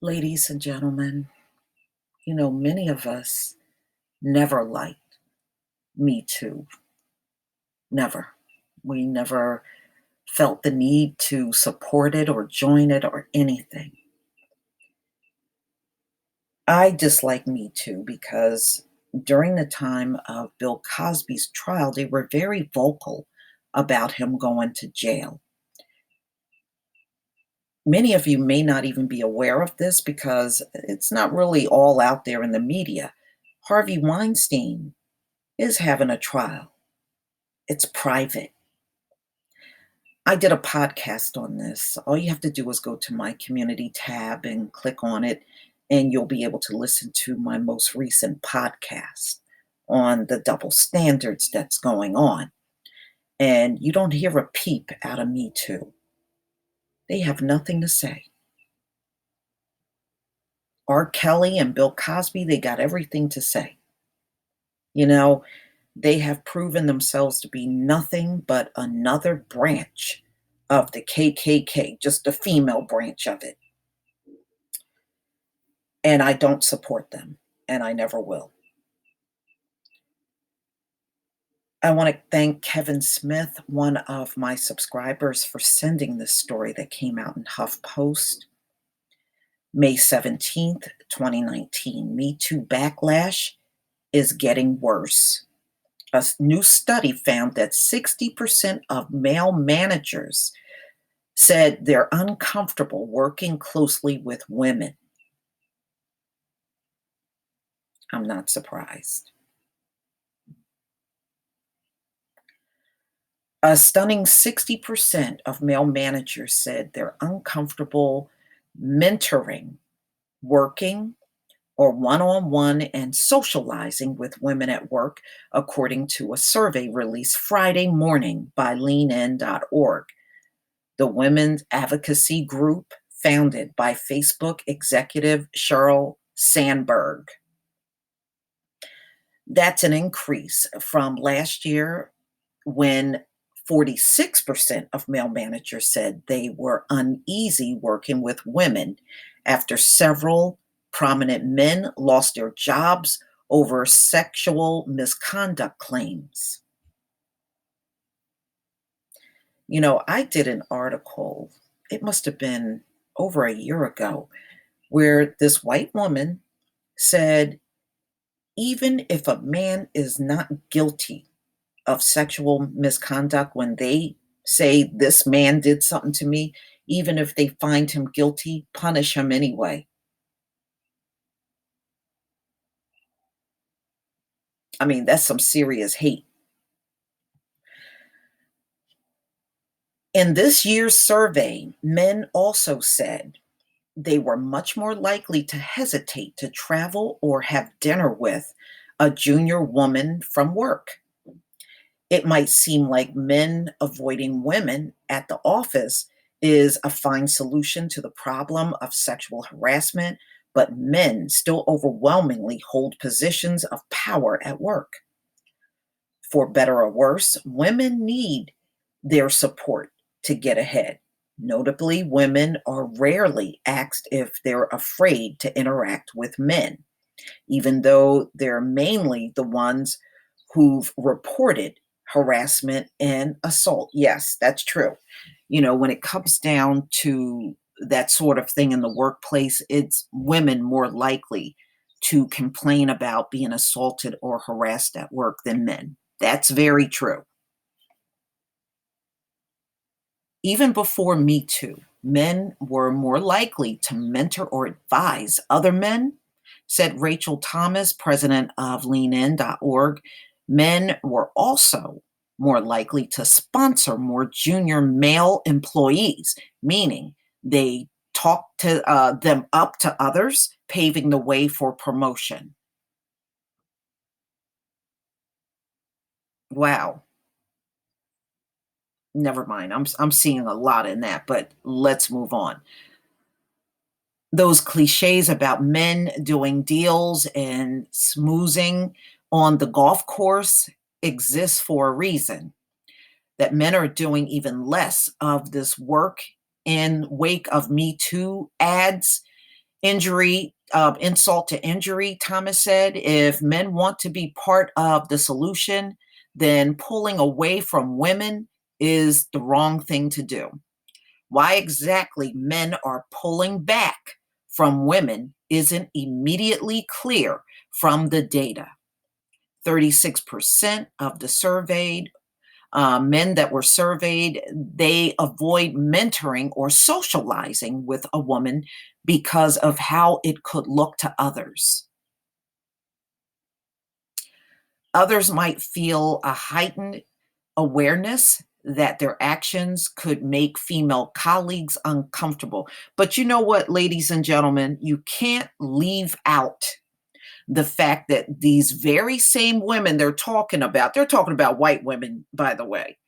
Ladies and gentlemen, many of us never liked Me Too. Never. We never felt the need to support it or join it or anything. I dislike Me Too because during the time of Bill Cosby's trial, they were very vocal about him going to jail. Many of you may not even be aware of this because it's not really all out there in the media. Harvey Weinstein is having a trial. It's private. I did a podcast on this. All you have to do is go to my community tab and click on it, and you'll be able to listen to my most recent podcast on the double standards that's going on. And you don't hear a peep out of Me Too. They have nothing to say. R. Kelly and Bill Cosby, they got everything to say. You know, they have proven themselves to be nothing but another branch of the KKK, just a female branch of it. And I don't support them, and I never will. I want to thank Kevin Smith, one of my subscribers, for sending this story that came out in HuffPost, May 17th, 2019. Me Too Backlash is getting worse. A new study found that 60% of male managers said they're uncomfortable working closely with women. I'm not surprised. A stunning 60% of male managers said they're uncomfortable mentoring, working, or one on one and socializing with women at work, according to a survey released Friday morning by leanin.org, the women's advocacy group founded by Facebook executive Sheryl Sandberg. That's an increase from last year when 46% of male managers said they were uneasy working with women after several prominent men lost their jobs over sexual misconduct claims. I did an article, it must have been over a year ago, where this white woman said, even if a man is not guilty of sexual misconduct, when they say this man did something to me, even if they find him guilty, punish him anyway. I mean, that's some serious hate. In this year's survey, men also said they were much more likely to hesitate to travel or have dinner with a junior woman from work. It might seem like men avoiding women at the office is a fine solution to the problem of sexual harassment, but men still overwhelmingly hold positions of power at work. For better or worse, women need their support to get ahead. Notably, women are rarely asked if they're afraid to interact with men, even though they're mainly the ones who've reported harassment and assault. Yes, that's true. When it comes down to that sort of thing in the workplace, it's women more likely to complain about being assaulted or harassed at work than men. That's very true. Even before Me Too, men were more likely to mentor or advise other men, said Rachel Thomas, president of leanin.org. Men were also more likely to sponsor more junior male employees, meaning they talk to them up to others, paving the way for promotion. Wow. Never mind. I'm seeing a lot in that, but let's move on. Those cliches about men doing deals and smoozing on the golf course exists for a reason. That men are doing even less of this work in wake of Me Too ads Insult to injury, Thomas said. If men want to be part of the solution, then pulling away from women is the wrong thing to do. Why exactly men are pulling back from women isn't immediately clear from the data. 36% of the surveyed men that were surveyed, they avoid mentoring or socializing with a woman because of how it could look to others. Others might feel a heightened awareness that their actions could make female colleagues uncomfortable. But you know what, ladies and gentlemen, you can't leave out the fact that these very same women they're talking about white women, by the way.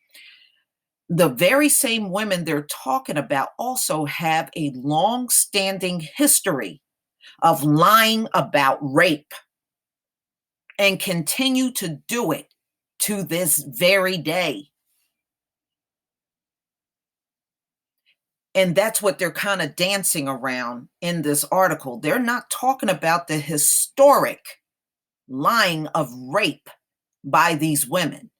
The very same women they're talking about also have a long-standing history of lying about rape and continue to do it to this very day. And that's what they're kind of dancing around in this article. They're not talking about the historic lying of rape by these women.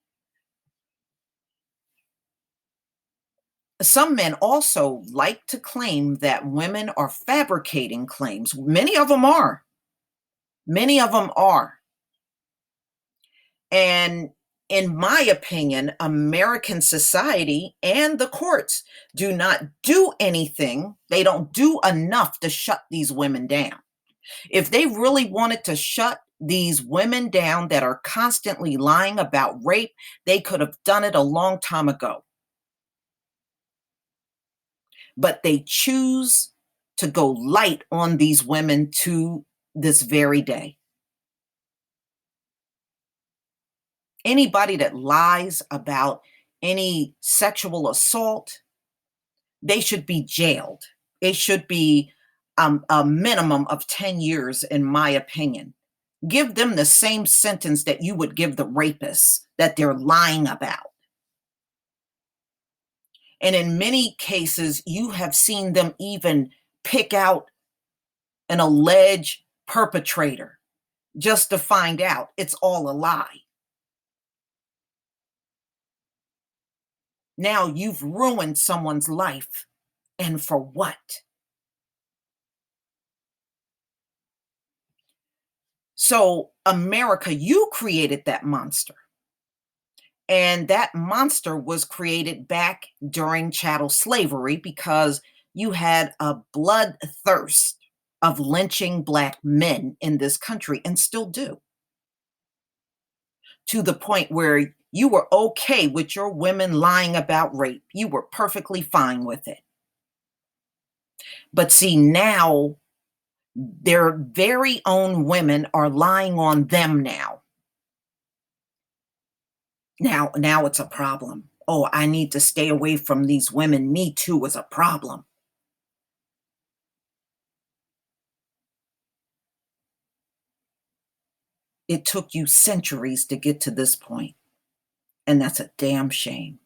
Some men also like to claim that women are fabricating claims. Many of them are. Many of them are. And in my opinion, American society and the courts do not do anything. They don't do enough to shut these women down. If they really wanted to shut these women down that are constantly lying about rape, they could have done it a long time ago. But they choose to go light on these women to this very day. Anybody that lies about any sexual assault, they should be jailed. It should be a minimum of 10 years, in my opinion. Give them the same sentence that you would give the rapists that they're lying about. And in many cases, you have seen them even pick out an alleged perpetrator just to find out it's all a lie. Now you've ruined someone's life. And for what? So, America, you created that monster. And that monster was created back during chattel slavery because you had a bloodthirst of lynching Black men in this country and still do, to the point where you were okay with your women lying about rape. You were perfectly fine with it. But see, now their very own women are lying on them now. Now it's a problem. Oh, I need to stay away from these women. Me too is a problem. It took you centuries to get to this point, and that's a damn shame.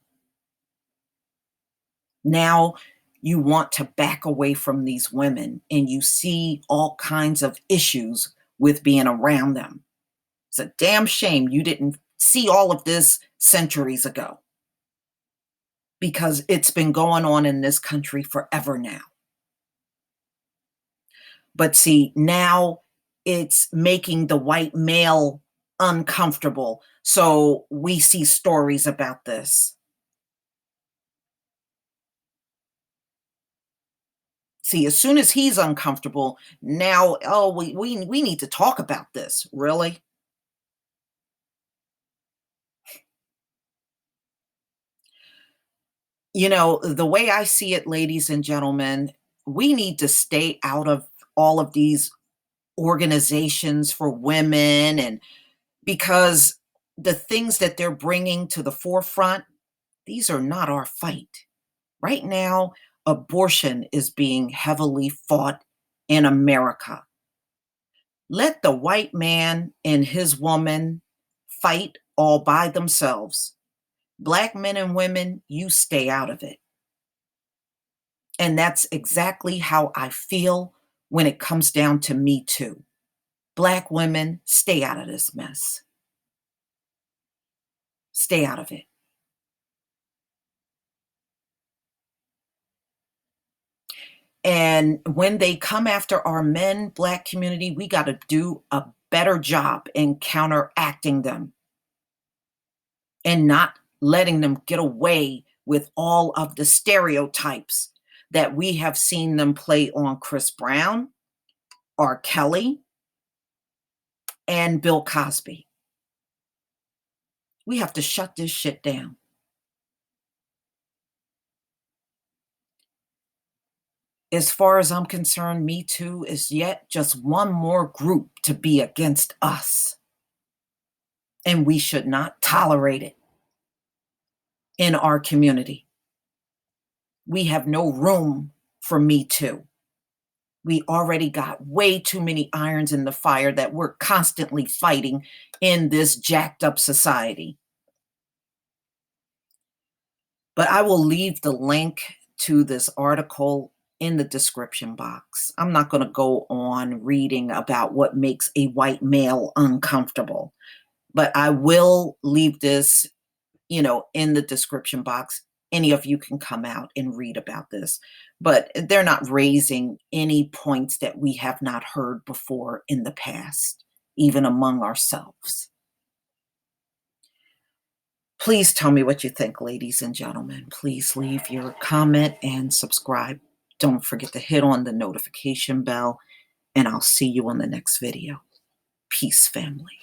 Now you want to back away from these women, and you see all kinds of issues with being around them. It's a damn shame you didn't see all of this centuries ago, because it's been going on in this country forever now. But see, now it's making the white male uncomfortable. So we see stories about this. See, as soon as he's uncomfortable, now, oh, we need to talk about this. Really? You know, the way I see it, ladies and gentlemen, we need to stay out of all of these organizations for women, and because the things that they're bringing to the forefront, these are not our fight. Right now, abortion is being heavily fought in America. Let the white man and his woman fight all by themselves. Black men and women, you stay out of it. And that's exactly how I feel when it comes down to Me Too. Black women, stay out of this mess. Stay out of it. And when they come after our men, Black community, we got to do a better job in counteracting them and not letting them get away with all of the stereotypes that we have seen them play on Chris Brown, R. Kelly, and Bill Cosby. We have to shut this shit down. As far as I'm concerned, Me Too is yet just one more group to be against us. And we should not tolerate it in our community. We have no room for Me Too. We already got way too many irons in the fire that we're constantly fighting in this jacked up society. But I will leave the link to this article in the description box. I'm not going to go on reading about what makes a white male uncomfortable, but I will leave this, in the description box. Any of you can come out and read about this, but they're not raising any points that we have not heard before in the past, even among ourselves. Please tell me what you think, ladies and gentlemen. Please leave your comment and subscribe. Don't forget to hit on the notification bell, and I'll see you on the next video. Peace, family.